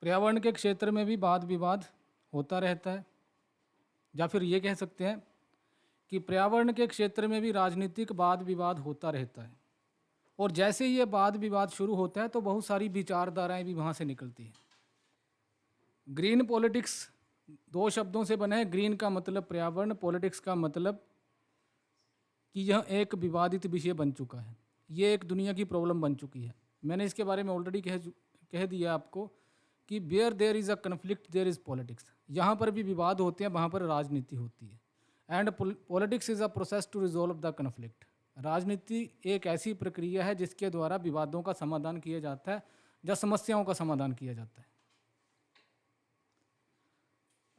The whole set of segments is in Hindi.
पर्यावरण के क्षेत्र में भी वाद विवाद होता रहता है, या फिर ये कह सकते हैं कि पर्यावरण के क्षेत्र में भी राजनीतिक वाद विवाद होता रहता है। और जैसे ही ये वाद विवाद शुरू होता है तो बहुत सारी विचारधाराएं भी वहाँ से निकलती हैं। ग्रीन पॉलिटिक्स दो शब्दों से बना है। ग्रीन का मतलब पर्यावरण, पॉलिटिक्स का मतलब कि यह एक विवादित विषय बन चुका है, ये एक दुनिया की प्रॉब्लम बन चुकी है। मैंने इसके बारे में ऑलरेडी कह दिया आपको कि where there is a conflict there is politics. यहाँ पर भी विवाद होते हैं, वहाँ पर राजनीति होती है। And politics is a process to resolve the conflict. राजनीति एक ऐसी प्रक्रिया है जिसके द्वारा विवादों का समाधान किया जाता है या समस्याओं का समाधान किया जाता है।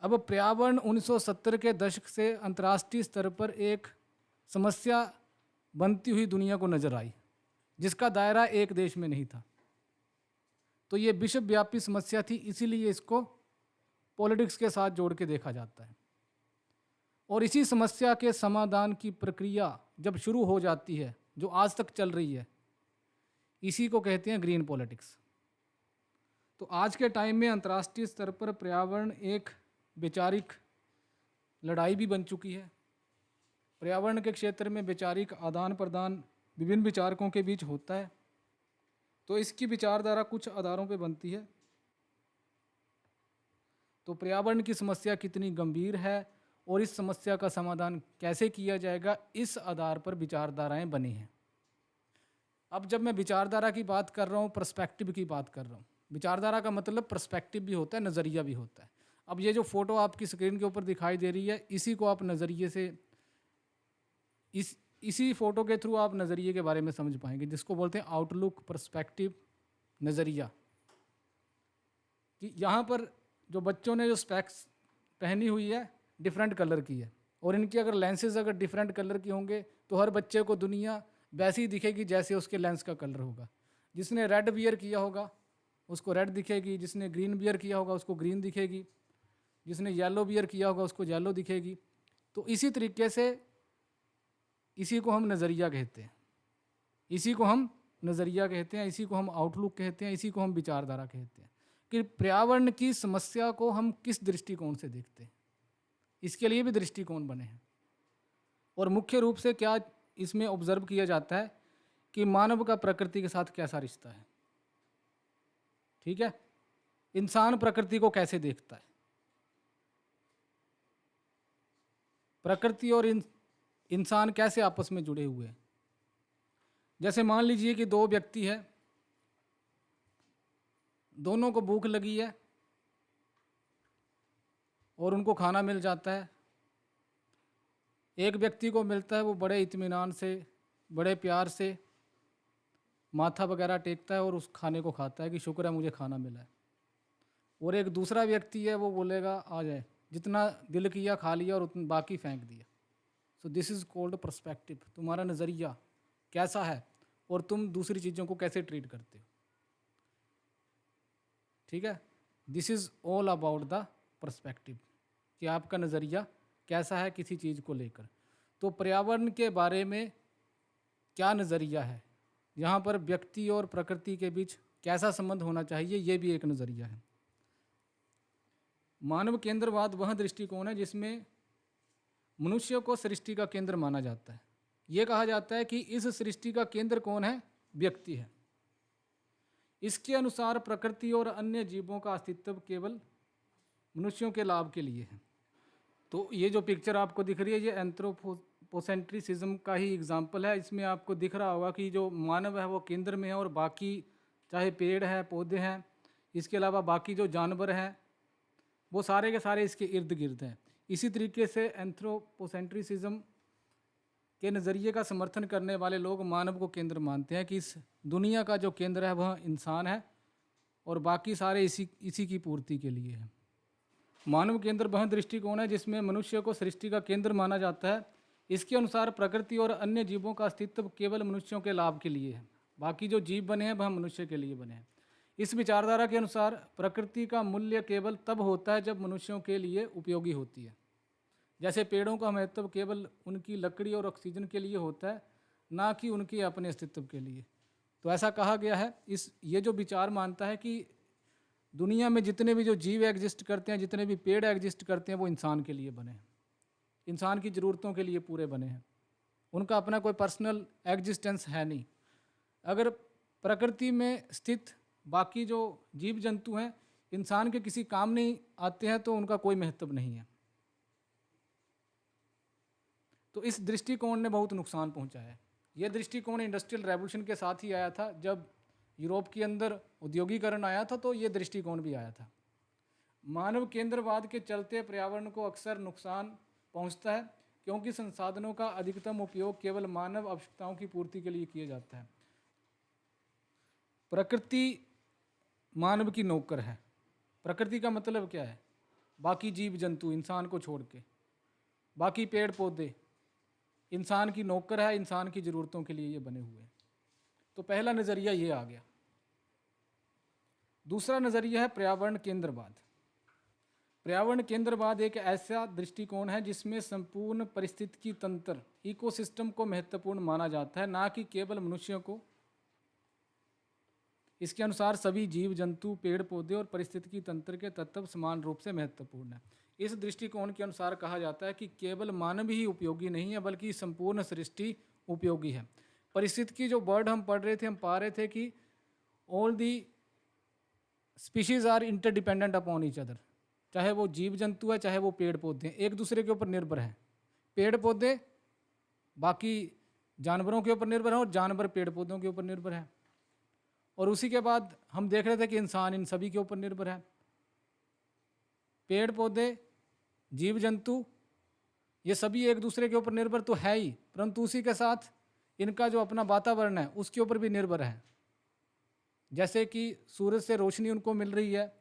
अब पर्यावरण 1970 के दशक से अंतर्राष्ट्रीय स्तर पर एक समस्या बनती हुई दुनिया को नजर आई, जिसका दायरा एक देश में नहीं था। तो ये विश्वव्यापी समस्या थी, इसीलिए इसको पॉलिटिक्स के साथ जोड़ के देखा जाता है। और इसी समस्या के समाधान की प्रक्रिया जब शुरू हो जाती है, जो आज तक चल रही है, इसी को कहते हैं ग्रीन पॉलिटिक्स। तो आज के टाइम में अंतर्राष्ट्रीय स्तर पर पर्यावरण एक वैचारिक लड़ाई भी बन चुकी है। पर्यावरण के क्षेत्र में वैचारिक आदान प्रदान विभिन्न विचारकों के बीच होता है। तो इसकी विचारधारा कुछ आधारों पे बनती है। तो पर्यावरण की समस्या कितनी गंभीर है और इस समस्या का समाधान कैसे किया जाएगा, इस आधार पर विचारधाराएं बनी हैं। अब जब मैं विचारधारा की बात कर रहा हूँ, पर्सपेक्टिव की बात कर रहा हूँ। विचारधारा का मतलब पर्सपेक्टिव भी होता है, नज़रिया भी होता है। अब ये जो फोटो आपकी स्क्रीन के ऊपर दिखाई दे रही है, इसी को आप नज़रिए से इसी फोटो के थ्रू आप नज़रिए के बारे में समझ पाएंगे, जिसको बोलते हैं आउटलुक, पर्सपेक्टिव, नज़रिया। कि यहाँ पर जो बच्चों ने जो स्पेक्स पहनी हुई है डिफरेंट कलर की है, और इनकी अगर लेंसेज अगर डिफरेंट कलर की होंगे तो हर बच्चे को दुनिया वैसी ही दिखेगी जैसे उसके लेंस का कलर होगा। जिसने रेड बियर किया होगा उसको रेड दिखेगी, जिसने ग्रीन बियर किया होगा उसको ग्रीन दिखेगी, जिसने येलो बियर किया होगा उसको येलो दिखेगी। तो इसी तरीके से इसी को हम नज़रिया कहते हैं, इसी को हम नज़रिया कहते हैं, इसी को हम आउटलुक कहते हैं, इसी को हम विचारधारा कहते हैं कि पर्यावरण की समस्या को हम किस दृष्टिकोण से देखते हैं। इसके लिए भी दृष्टिकोण बने हैं, और मुख्य रूप से क्या इसमें ऑब्जर्व किया जाता है कि मानव का प्रकृति के साथ कैसा रिश्ता है। ठीक है, इंसान प्रकृति को कैसे देखता है, प्रकृति और इंसान कैसे आपस में जुड़े हुए हैं। जैसे मान लीजिए कि दो व्यक्ति है, दोनों को भूख लगी है और उनको खाना मिल जाता है। एक व्यक्ति को मिलता है, वो बड़े इत्मीनान से, बड़े प्यार से माथा वगैरह टेकता है और उस खाने को खाता है कि शुक्र है मुझे खाना मिला है। और एक दूसरा व्यक्ति है, वो बोलेगा आ जाए, जितना दिल किया खा लिया और उतना बाकी फेंक दिया। So this is called perspective. तुम्हारा नज़रिया कैसा है और तुम दूसरी चीज़ों को कैसे ट्रीट करते हो। ठीक है, this is all about the perspective, कि आपका नज़रिया कैसा है किसी चीज़ को लेकर। तो पर्यावरण के बारे में क्या नज़रिया है, यहाँ पर व्यक्ति और प्रकृति के बीच कैसा संबंध होना चाहिए, ये भी एक नज़रिया है। मानव केंद्रवाद वह दृष्टिकोण है जिसमें मनुष्य को सृष्टि का केंद्र माना जाता है। ये कहा जाता है कि इस सृष्टि का केंद्र कौन है, व्यक्ति है। इसके अनुसार प्रकृति और अन्य जीवों का अस्तित्व केवल मनुष्यों के लाभ के लिए है। तो ये जो पिक्चर आपको दिख रही है, ये एंथ्रोपोसेंट्रिसिज्म का ही एग्जाम्पल है। इसमें आपको दिख रहा होगा कि जो मानव है वो केंद्र में है, और बाकी चाहे पेड़ है, पौधे हैं, इसके अलावा बाकी जो जानवर हैं वो सारे के सारे इसके इर्द गिर्द हैं। इसी तरीके से एंथ्रोपोसेंट्रिसिज्म के नज़रिए का समर्थन करने वाले लोग मानव को केंद्र मानते हैं कि इस दुनिया का जो केंद्र है वह इंसान है और बाकी सारे इसी की पूर्ति के लिए है। मानव केंद्र वह दृष्टिकोण है जिसमें मनुष्य को सृष्टि का केंद्र माना जाता है। इसके अनुसार प्रकृति और अन्य जीवों का अस्तित्व केवल मनुष्यों के लाभ के लिए है। बाकी जो जीव बने हैं वह मनुष्य के लिए बने हैं। इस विचारधारा के अनुसार प्रकृति का मूल्य केवल तब होता है जब मनुष्यों के लिए उपयोगी होती है। जैसे पेड़ों का महत्व केवल उनकी लकड़ी और ऑक्सीजन के लिए होता है, ना कि उनके अपने अस्तित्व के लिए। तो ऐसा कहा गया है। ये जो विचार मानता है कि दुनिया में जितने भी जो जीव एग्जिस्ट करते हैं, जितने भी पेड़ एग्जिस्ट करते हैं, वो इंसान के लिए बने हैं, इंसान की ज़रूरतों के लिए पूरे बने हैं। उनका अपना कोई पर्सनल एग्जिस्टेंस है नहीं। अगर प्रकृति में स्थित बाकी जो जीव जंतु हैं इंसान के किसी काम नहीं आते हैं तो उनका कोई महत्व नहीं है। तो इस दृष्टिकोण ने बहुत नुकसान पहुंचाया है। यह दृष्टिकोण इंडस्ट्रियल रेवोल्यूशन के साथ ही आया था। जब यूरोप के अंदर औद्योगिकरण आया था तो ये दृष्टिकोण भी आया था। मानव केंद्रवाद के चलते पर्यावरण को अक्सर नुकसान पहुंचता है, क्योंकि संसाधनों का अधिकतम उपयोग केवल मानव आवश्यकताओं की पूर्ति के लिए किया जाता है। प्रकृति मानव की नौकर है। प्रकृति का मतलब क्या है? बाकी जीव जंतु इंसान को छोड़ के, बाकी पेड़ पौधे इंसान की नौकर है, इंसान की ज़रूरतों के लिए ये बने हुए हैं। तो पहला नज़रिया ये आ गया। दूसरा नज़रिया है पर्यावरण केंद्रवाद। पर्यावरण केंद्रवाद एक ऐसा दृष्टिकोण है जिसमें संपूर्ण पारिस्थितिकी तंत्र इकोसिस्टम को महत्वपूर्ण माना जाता है, ना कि केवल मनुष्यों को। इसके अनुसार सभी जीव जंतु, पेड़ पौधे और पारिस्थितिकी तंत्र के तत्व समान रूप से महत्वपूर्ण है। इस दृष्टिकोण के अनुसार कहा जाता है कि केवल मानव ही उपयोगी नहीं है, बल्कि संपूर्ण सृष्टि उपयोगी है। पारिस्थितिकी जो वर्ड हम पढ़ रहे थे, हम पा रहे थे कि all the species are interdependent upon each other. चाहे वो जीव जंतु है, चाहे वो पेड़ पौधे हैं, एक दूसरे के ऊपर निर्भर हैं। पेड़ पौधे बाकी जानवरों के ऊपर निर्भर हैं और जानवर पेड़ पौधों के ऊपर निर्भर हैं। और उसी के बाद हम देख रहे थे कि इंसान इन सभी के ऊपर निर्भर है। पेड़ पौधे, जीव जंतु, ये सभी एक दूसरे के ऊपर निर्भर तो है ही, परंतु उसी के साथ इनका जो अपना वातावरण है उसके ऊपर भी निर्भर है। जैसे कि सूरज से रोशनी उनको मिल रही है,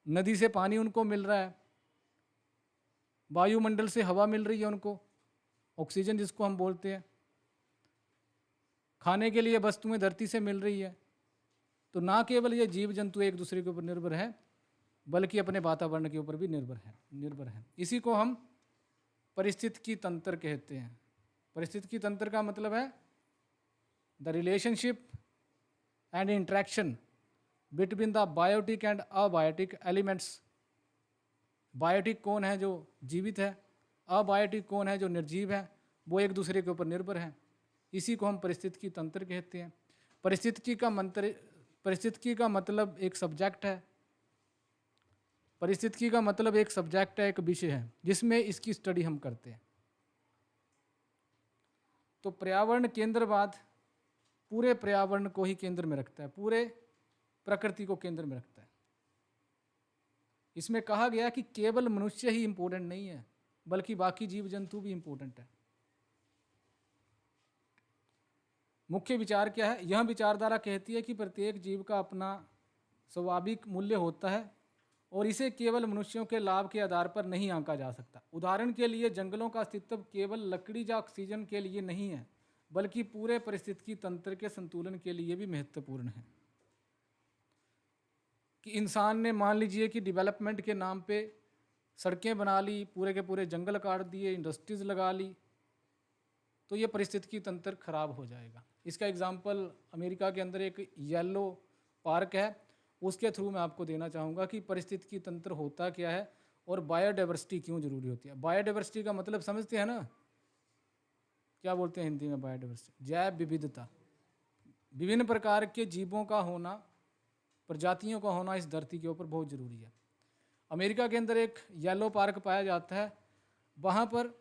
नदी से पानी उनको मिल रहा है, वायुमंडल से हवा मिल रही है उनको, ऑक्सीजन जिसको हम बोलते हैं, खाने के लिए वस्तुएं धरती से मिल रही है। तो ना केवल ये जीव जंतु एक दूसरे के ऊपर निर्भर है, बल्कि अपने वातावरण के ऊपर भी निर्भर है। इसी को हम पारिस्थितिकी तंत्र कहते हैं। पारिस्थितिकी तंत्र का मतलब है the relationship and interaction between the biotic and abiotic elements. Biotic कौन है? जो जीवित है। अबायोटिक कौन है? जो निर्जीव है। वो एक दूसरे के ऊपर निर्भर है। इसी को हम पारिस्थितिकी तंत्र कहते हैं। पारिस्थितिकी का मतलब एक सब्जेक्ट है। पारिस्थितिकी का मतलब एक सब्जेक्ट है, एक विषय है जिसमें इसकी स्टडी हम करते हैं। तो पर्यावरण केंद्रवाद पूरे पर्यावरण को ही केंद्र में रखता है, पूरे प्रकृति को केंद्र में रखता है। इसमें कहा गया कि केवल मनुष्य ही इंपॉर्टेंट नहीं है, बल्कि बाकी जीव जंतु भी इंपॉर्टेंट है। मुख्य विचार क्या है? यह विचारधारा कहती है कि प्रत्येक जीव का अपना स्वाभाविक मूल्य होता है और इसे केवल मनुष्यों के लाभ के आधार पर नहीं आंका जा सकता। उदाहरण के लिए जंगलों का अस्तित्व केवल लकड़ी या ऑक्सीजन के लिए नहीं है, बल्कि पूरे पारिस्थितिकी तंत्र के संतुलन के लिए भी महत्वपूर्ण है। कि इंसान ने मान लीजिए कि डेवलपमेंट के नाम पे सड़कें बना ली, पूरे के पूरे जंगल काट दिए, इंडस्ट्रीज लगा ली, तो ये पारिस्थितिकी तंत्र खराब हो जाएगा। इसका एग्जाम्पल अमेरिका के अंदर एक येलो पार्क है, उसके थ्रू मैं आपको देना चाहूँगा कि पारिस्थितिकी तंत्र होता क्या है और बायोडाइवर्सिटी क्यों जरूरी होती है। बायोडाइवर्सिटी का मतलब समझते हैं ना? क्या बोलते हैं हिंदी में बायोडाइवर्सिटी? जैव विविधता। विभिन्न प्रकार के जीवों का होना, प्रजातियों का होना इस धरती के ऊपर बहुत ज़रूरी है। अमेरिका के अंदर एक येलो पार्क पाया जाता है। वहाँ पर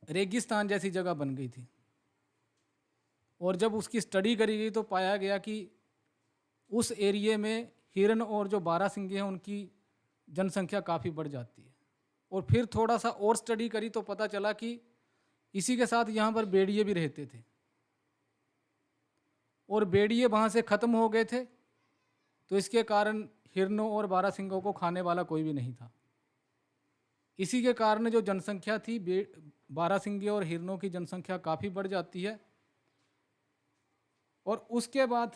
रेगिस्तान जैसी जगह बन गई थी और जब उसकी स्टडी करी गई तो पाया गया कि उस एरिए में हिरन और जो बारहसिंगे हैं उनकी जनसंख्या काफ़ी बढ़ जाती है। और फिर थोड़ा सा और स्टडी करी तो पता चला कि इसी के साथ यहाँ पर भेड़िए भी रहते थे और भेड़िए वहाँ से ख़त्म हो गए थे, तो इसके कारण हिरनों और बारहसिंगों को खाने वाला कोई भी नहीं था। इसी के कारण जो जनसंख्या थी, बारहसिंगे और हिरनों की जनसंख्या काफ़ी बढ़ जाती है। और उसके बाद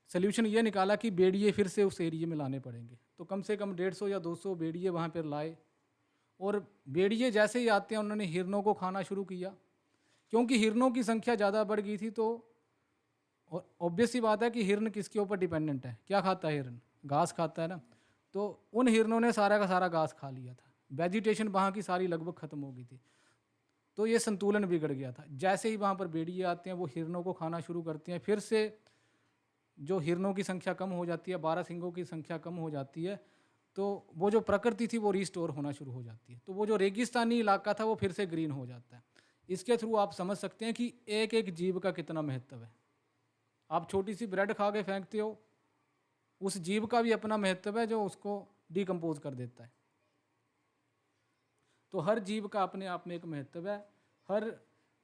सल्यूशन ये निकाला कि भेड़िए फिर से उस एरिया में लाने पड़ेंगे। तो कम से कम 150 या 200 भेड़िए वहाँ पर लाए और भेड़िए जैसे ही आते हैं उन्होंने हिरनों को खाना शुरू किया। क्योंकि हिरनों की संख्या ज़्यादा बढ़ गई थी तो और ऑब्वियस सी बात है कि हिरन किसके ऊपर डिपेंडेंट है, क्या खाता है हिरन, घास खाता है ना। तो उन हिरनों ने सारा का सारा घास खा लिया था, वेजिटेशन वहाँ की सारी लगभग ख़त्म हो गई थी, तो ये संतुलन बिगड़ गया था। जैसे ही वहाँ पर भेड़िए आते हैं वो हिरनों को खाना शुरू करते हैं, फिर से जो हिरनों की संख्या कम हो जाती है, बारहसिंगों की संख्या कम हो जाती है, तो वो जो प्रकृति थी वो रिस्टोर होना शुरू हो जाती है, तो वो जो रेगिस्तानी इलाका था वो फिर से ग्रीन हो जाता है। इसके थ्रू आप समझ सकते हैं कि एक एक जीव का कितना महत्व है। आप छोटी सी ब्रेड खा के फेंकते हो, उस जीव का भी अपना महत्व है जो उसको डिकम्पोज कर देता है। तो हर जीव का अपने आप में एक महत्व है, हर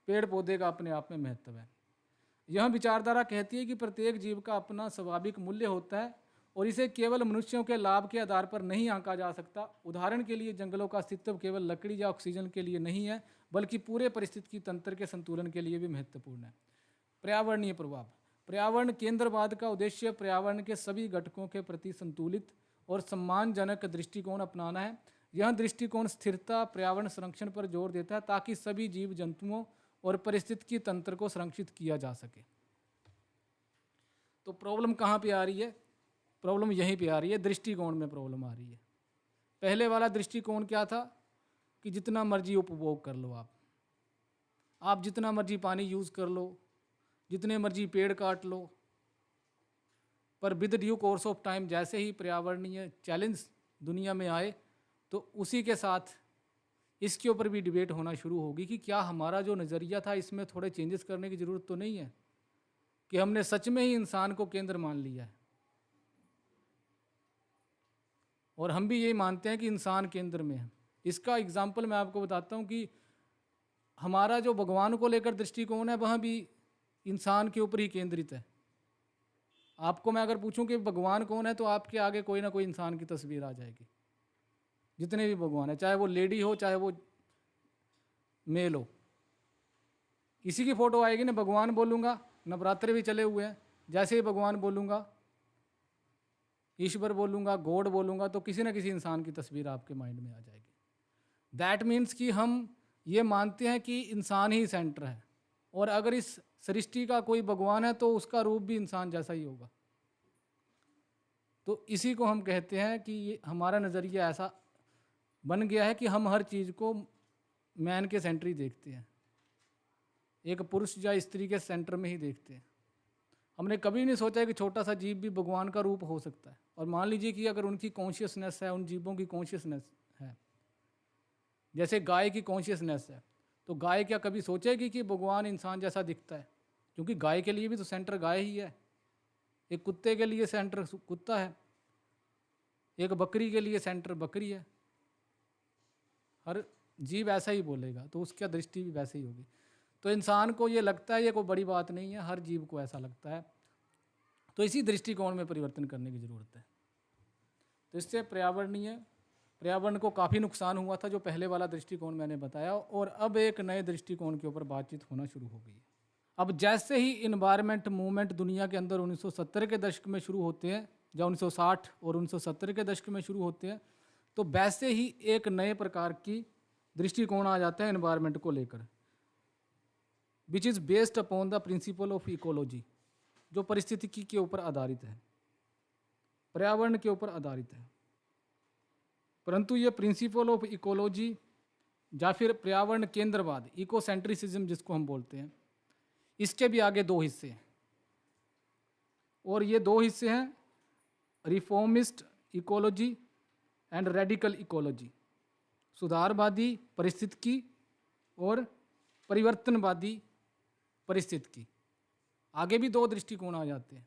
पेड़ पौधे का अपने आप में महत्व है। यह विचारधारा कहती है कि प्रत्येक जीव का अपना स्वाभाविक मूल्य होता है और इसे केवल मनुष्यों के लाभ के आधार पर नहीं आंका जा सकता। उदाहरण के लिए जंगलों का अस्तित्व केवल लकड़ी या ऑक्सीजन के लिए नहीं है, बल्कि पूरे पारिस्थितिकी तंत्र के संतुलन के लिए भी महत्वपूर्ण है। पर्यावरणीय प्रभाव। पर्यावरण केंद्रवाद का उद्देश्य पर्यावरण के सभी घटकों के प्रति संतुलित और सम्मानजनक दृष्टिकोण अपनाना है। यह दृष्टिकोण स्थिरता, पर्यावरण संरक्षण पर जोर देता है ताकि सभी जीव जंतुओं और पारिस्थितिकी तंत्र को संरक्षित किया जा सके। तो प्रॉब्लम कहाँ पे आ रही है? प्रॉब्लम यहीं पे आ रही है, दृष्टिकोण में प्रॉब्लम आ रही है। पहले वाला दृष्टिकोण क्या था कि जितना मर्जी उपभोग कर लो, आप जितना मर्जी पानी यूज़ कर लो, जितने मर्जी पेड़ काट लो, पर with due course of time जैसे ही पर्यावरणीय चैलेंज दुनिया में आए तो उसी के साथ इसके ऊपर भी डिबेट होना शुरू होगी कि क्या हमारा जो नज़रिया था इसमें थोड़े चेंजेस करने की ज़रूरत तो नहीं है, कि हमने सच में ही इंसान को केंद्र मान लिया है। और हम भी यही मानते हैं कि इंसान केंद्र में है। इसका एग्जाम्पल मैं आपको बताता हूँ कि हमारा जो भगवान को लेकर दृष्टिकोण है वह भी इंसान के ऊपर ही केंद्रित है। आपको मैं अगर पूछूं कि भगवान कौन है तो आपके आगे कोई ना कोई इंसान की तस्वीर आ जाएगी। जितने भी भगवान है, चाहे वो लेडी हो चाहे वो मेल हो, इसी की फ़ोटो आएगी ना। भगवान बोलूँगा, नवरात्रे भी चले हुए हैं, जैसे ही भगवान बोलूँगा, ईश्वर बोलूँगा, गॉड बोलूँगा, तो किसी ना किसी इंसान की तस्वीर आपके माइंड में आ जाएगी। दैट मीन्स कि हम ये मानते हैं कि इंसान ही सेंटर है, और अगर इस सृष्टि का कोई भगवान है तो उसका रूप भी इंसान जैसा ही होगा। तो इसी को हम कहते हैं कि ये हमारा नज़रिया ऐसा बन गया है कि हम हर चीज़ को मैन के सेंटर ही देखते हैं, एक पुरुष या स्त्री के सेंटर में ही देखते हैं। हमने कभी नहीं सोचा कि छोटा सा जीव भी भगवान का रूप हो सकता है। और मान लीजिए कि अगर उनकी कॉन्शियसनेस है, उन जीवों की कॉन्शियसनेस है, जैसे गाय की कॉन्शियसनेस है, तो गाय क्या कभी सोचेगी कि भगवान इंसान जैसा दिखता है? क्योंकि गाय के लिए भी तो सेंटर गाय ही है, एक कुत्ते के लिए सेंटर कुत्ता है, एक बकरी के लिए सेंटर बकरी है। हर जीव ऐसा ही बोलेगा तो उसकी दृष्टि भी वैसे ही होगी। तो इंसान को ये लगता है ये कोई बड़ी बात नहीं है, हर जीव को ऐसा लगता है। तो इसी दृष्टिकोण में परिवर्तन करने की ज़रूरत है। तो इससे पर्यावरण को काफ़ी नुकसान हुआ था, जो पहले वाला दृष्टिकोण मैंने बताया, और अब एक नए दृष्टिकोण के ऊपर बातचीत होना शुरू हो गई है। अब जैसे ही इन्वायरमेंट मूवमेंट दुनिया के अंदर 1970 के दशक में शुरू होते हैं, या 1960 और 1970 के दशक में शुरू होते हैं, तो वैसे ही एक नए प्रकार की दृष्टिकोण आ जाता है इन्वायरमेंट को लेकर, which is based upon the principle of ecology, जो पारिस्थितिकी के ऊपर आधारित है, पर्यावरण के ऊपर आधारित है। परंतु ये प्रिंसिपल ऑफ इकोलॉजी या फिर पर्यावरण केंद्रवाद, इकोसेंट्रिसिज्म जिसको हम बोलते हैं, इसके भी आगे दो हिस्से हैं, और ये दो हिस्से हैं reformist ecology and radical ecology, सुधारवादी पारिस्थितिकी और परिवर्तनवादी पारिस्थितिकी। आगे भी दो दृष्टिकोण आ जाते हैं।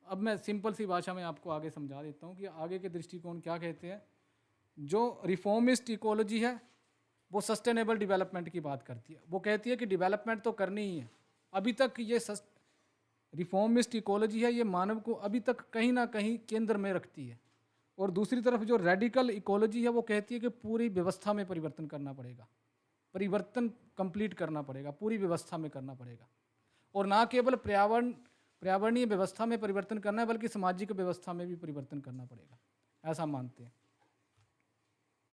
अब मैं सिंपल सी भाषा में आपको आगे समझा देता हूँ कि आगे के दृष्टिकोण क्या कहते हैं। जो रिफॉर्मिस्ट इकोलॉजी है वो सस्टेनेबल डेवलपमेंट की बात करती है। वो कहती है कि डेवलपमेंट तो करनी ही है। अभी तक ये रिफॉर्मिस्ट इकोलॉजी है, ये मानव को अभी तक कहीं ना कहीं केंद्र में रखती है। और दूसरी तरफ जो रेडिकल इकोलॉजी है वो कहती है कि पूरी व्यवस्था में परिवर्तन करना पड़ेगा, परिवर्तन कंप्लीट करना पड़ेगा, पूरी व्यवस्था में करना पड़ेगा, और ना केवल पर्यावरणीय व्यवस्था में परिवर्तन करना है बल्कि सामाजिक व्यवस्था में भी परिवर्तन करना पड़ेगा, ऐसा मानते हैं।